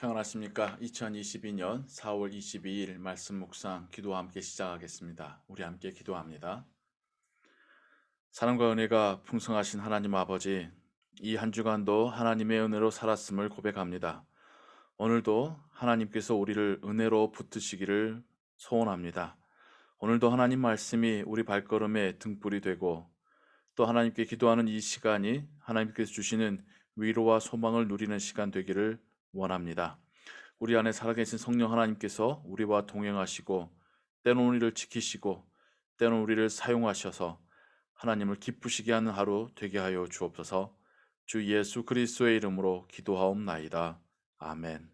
평안하십니까? 2022년 4월 22일 말씀 묵상 기도와 함께 시작하겠습니다. 우리 함께 기도합니다. 사랑과 은혜가 풍성하신 하나님 아버지, 이 한 주간도 하나님의 은혜로 살았음을 고백합니다. 오늘도 하나님께서 우리를 은혜로 붙드시기를 소원합니다. 오늘도 하나님 말씀이 우리 발걸음에 등불이 되고 또 하나님께 기도하는 이 시간이 하나님께서 주시는 위로와 소망을 누리는 시간 되기를 원합니다. 우리 안에 살아계신 성령 하나님께서 우리와 동행하시고 때로는 우리를 지키시고 때로는 우리를 사용하셔서 하나님을 기쁘시게 하는 하루 되게 하여 주옵소서. 주 예수 그리스도의 이름으로 기도하옵나이다. 아멘.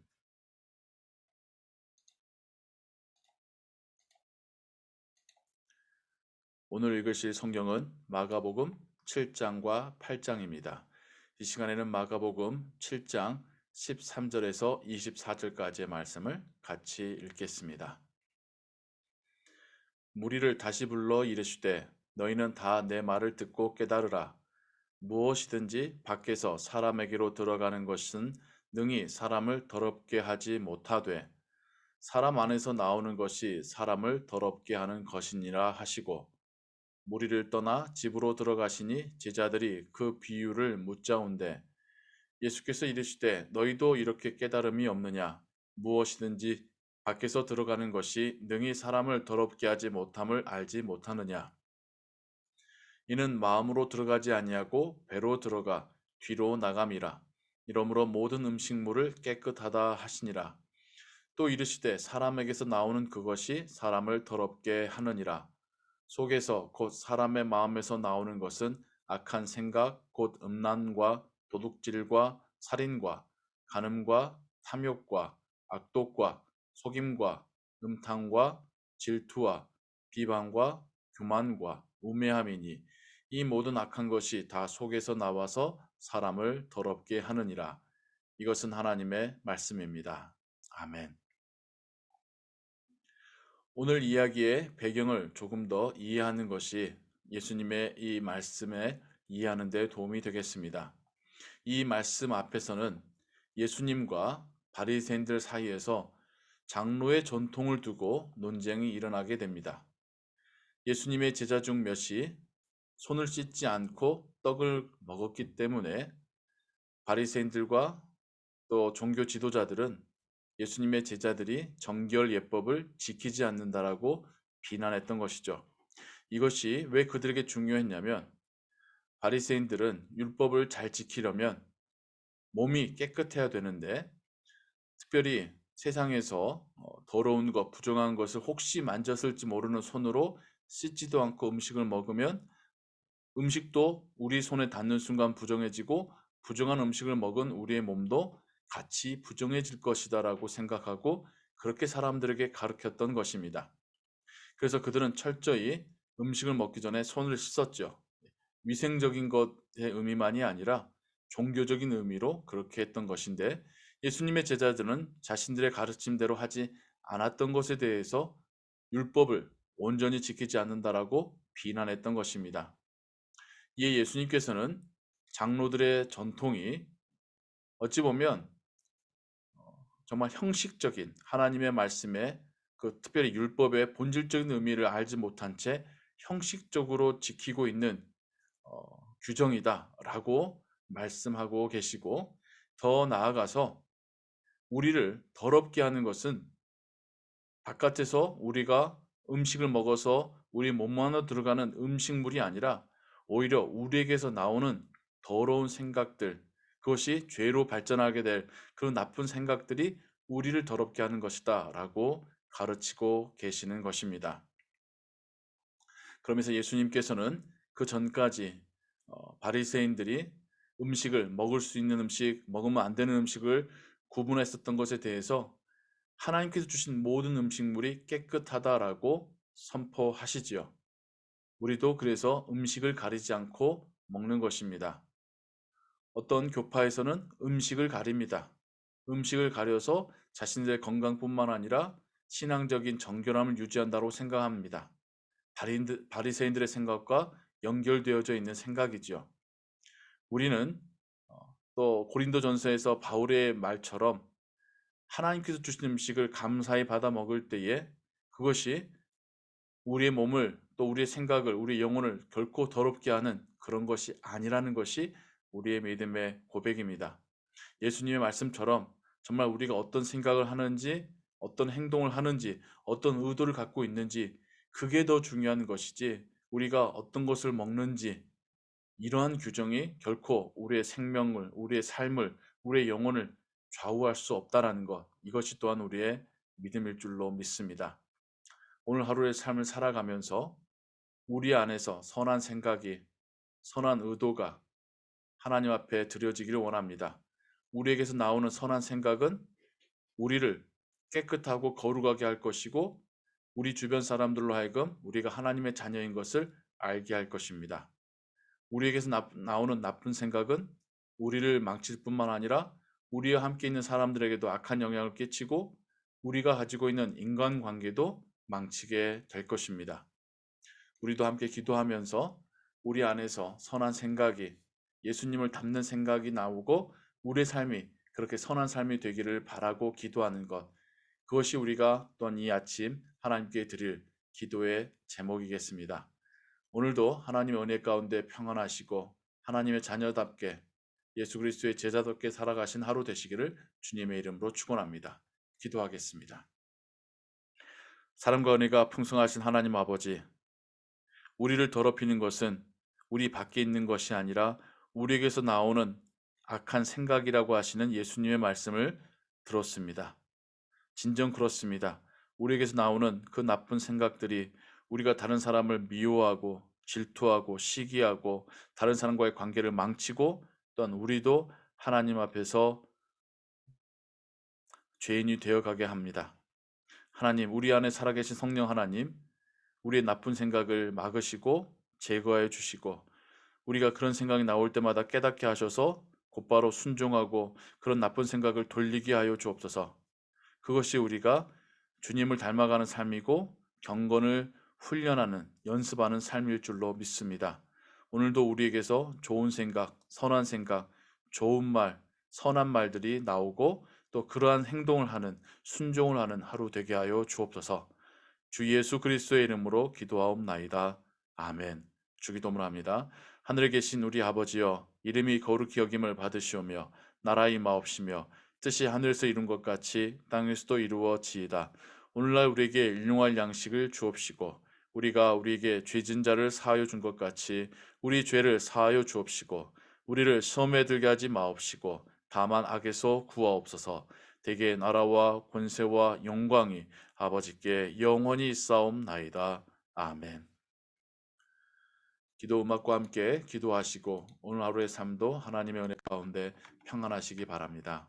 오늘 읽으실 성경은 마가복음 7장과 8장입니다. 이 시간에는 마가복음 7장 13절에서 24절까지의 말씀을 같이 읽겠습니다. 무리를 다시 불러 이르시되 너희는 다 내 말을 듣고 깨달으라. 무엇이든지 밖에서 사람에게로 들어가는 것은 능히 사람을 더럽게 하지 못하되 사람 안에서 나오는 것이 사람을 더럽게 하는 것이니라 하시고 무리를 떠나 집으로 들어가시니 제자들이 그 비유를 묻자온대 예수께서 이르시되 너희도 이렇게 깨달음이 없느냐 무엇이든지 밖에서 들어가는 것이 능히 사람을 더럽게 하지 못함을 알지 못하느냐 이는 마음으로 들어가지 아니하고 배로 들어가 뒤로 나감이라 이러므로 모든 음식물을 깨끗하다 하시니라 또 이르시되 사람에게서 나오는 그것이 사람을 더럽게 하느니라 속에서 곧 사람의 마음에서 나오는 것은 악한 생각 곧 음란과 도둑질과 살인과 간음과 탐욕과 악독과 속임과 음탕과 질투와 비방과 교만과 우매함이니 이 모든 악한 것이 다 속에서 나와서 사람을 더럽게 하느니라. 이것은 하나님의 말씀입니다. 아멘. 오늘 이야기의 배경을 조금 더 이해하는 것이 예수님의 이 말씀에 이해하는 데 도움이 되겠습니다. 이 말씀 앞에서는 예수님과 바리새인들 사이에서 장로의 전통을 두고 논쟁이 일어나게 됩니다. 예수님의 제자 중 몇이 손을 씻지 않고 떡을 먹었기 때문에 바리새인들과 또 종교 지도자들은 예수님의 제자들이 정결 예법을 지키지 않는다라고 비난했던 것이죠. 이것이 왜 그들에게 중요했냐면 바리새인들은 율법을 잘 지키려면 몸이 깨끗해야 되는데 특별히 세상에서 더러운 것, 부정한 것을 혹시 만졌을지 모르는 손으로 씻지도 않고 음식을 먹으면 음식도 우리 손에 닿는 순간 부정해지고 부정한 음식을 먹은 우리의 몸도 같이 부정해질 것이다라고 생각하고 그렇게 사람들에게 가르쳤던 것입니다. 그래서 그들은 철저히 음식을 먹기 전에 손을 씻었죠. 위생적인 것의 의미만이 아니라 종교적인 의미로 그렇게 했던 것인데 예수님의 제자들은 자신들의 가르침대로 하지 않았던 것에 대해서 율법을 온전히 지키지 않는다라고 비난했던 것입니다. 이에 예수님께서는 장로들의 전통이 어찌 보면 정말 형식적인 하나님의 말씀에 그 특별히 율법의 본질적인 의미를 알지 못한 채 형식적으로 지키고 있는 규정이다라고 말씀하고 계시고 더 나아가서 우리를 더럽게 하는 것은 바깥에서 우리가 음식을 먹어서 우리 몸 안으로 들어가는 음식물이 아니라 오히려 우리에게서 나오는 더러운 생각들, 그것이 죄로 발전하게 될 그런 나쁜 생각들이 우리를 더럽게 하는 것이다 라고 가르치고 계시는 것입니다. 그러면서 예수님께서는 그 전까지 바리새인들이 음식을 먹을 수 있는 음식, 먹으면 안 되는 음식을 구분했었던 것에 대해서 하나님께서 주신 모든 음식물이 깨끗하다라고 선포하시지요. 우리도 그래서 음식을 가리지 않고 먹는 것입니다. 어떤 교파에서는 음식을 가립니다. 음식을 가려서 자신들의 건강뿐만 아니라 신앙적인 정결함을 유지한다고 생각합니다. 바리새인들의 생각과 연결되어져 있는 생각이지요. 우리는 또 고린도전서에서 바울의 말처럼 하나님께서 주신 음식을 감사히 받아 먹을 때에 그것이 우리의 몸을 또 우리의 생각을 우리의 영혼을 결코 더럽게 하는 그런 것이 아니라는 것이 우리의 믿음의 고백입니다. 예수님의 말씀처럼 정말 우리가 어떤 생각을 하는지 어떤 행동을 하는지 어떤 의도를 갖고 있는지 그게 더 중요한 것이지 우리가 어떤 것을 먹는지 이러한 규정이 결코 우리의 생명을 우리의 삶을 우리의 영혼을 좌우할 수 없다라는 것 이것이 또한 우리의 믿음일 줄로 믿습니다. 오늘 하루의 삶을 살아가면서 우리 안에서 선한 생각이 선한 의도가 하나님 앞에 드려지기를 원합니다. 우리에게서 나오는 선한 생각은 우리를 깨끗하고 거룩하게 할 것이고 우리 주변 사람들로 하여금 우리가 하나님의 자녀인 것을 알게 할 것입니다. 우리에게서 나오는 나쁜 생각은 우리를 망칠 뿐만 아니라 우리와 함께 있는 사람들에게도 악한 영향을 끼치고 우리가 가지고 있는 인간관계도 망치게 될 것입니다. 우리도 함께 기도하면서 우리 안에서 선한 생각이 예수님을 닮는 생각이 나오고 우리의 삶이 그렇게 선한 삶이 되기를 바라고 기도하는 것 그것이 우리가 또한 이 아침 하나님께 드릴 기도의 제목이겠습니다. 오늘도 하나님의 은혜 가운데 평안하시고 하나님의 자녀답게 예수 그리스도의 제자답게 살아가신 하루 되시기를 주님의 이름으로 축원합니다. 기도하겠습니다. 사랑과 은혜가 풍성하신 하나님 아버지 우리를 더럽히는 것은 우리 밖에 있는 것이 아니라 우리에게서 나오는 악한 생각이라고 하시는 예수님의 말씀을 들었습니다. 진정 그렇습니다. 우리에게서 나오는 그 나쁜 생각들이 우리가 다른 사람을 미워하고 질투하고 시기하고 다른 사람과의 관계를 망치고 또한 우리도 하나님 앞에서 죄인이 되어가게 합니다. 하나님, 우리 안에 살아계신 성령 하나님, 우리의 나쁜 생각을 막으시고 제거해 주시고 우리가 그런 생각이 나올 때마다 깨닫게 하셔서 곧바로 순종하고 그런 나쁜 생각을 돌리게 하여 주옵소서. 그것이 우리가 주님을 닮아가는 삶이고 경건을 훈련하는 연습하는 삶일 줄로 믿습니다. 오늘도 우리에게서 좋은 생각, 선한 생각, 좋은 말, 선한 말들이 나오고 또 그러한 행동을 하는 순종을 하는 하루 되게 하여 주옵소서. 주 예수 그리스도의 이름으로 기도하옵나이다. 아멘. 주기도문 합니다. 하늘에 계신 우리 아버지여 이름이 거룩히 여김을 받으시오며 나라의 임하옵시며 뜻이 하늘에서 이룬 것 같이 땅에서도 이루어지이다. 오늘날 우리에게 일용할 양식을 주옵시고 우리가 우리에게 죄진 자를 사하여 준 것 같이 우리 죄를 사하여 주옵시고 우리를 시험에 들게 하지 마옵시고 다만 악에서 구하옵소서. 대개 나라와 권세와 영광이 아버지께 영원히 있사옵나이다. 아멘. 기도 음악과 함께 기도하시고 오늘 하루의 삶도 하나님의 은혜 가운데 평안하시기 바랍니다.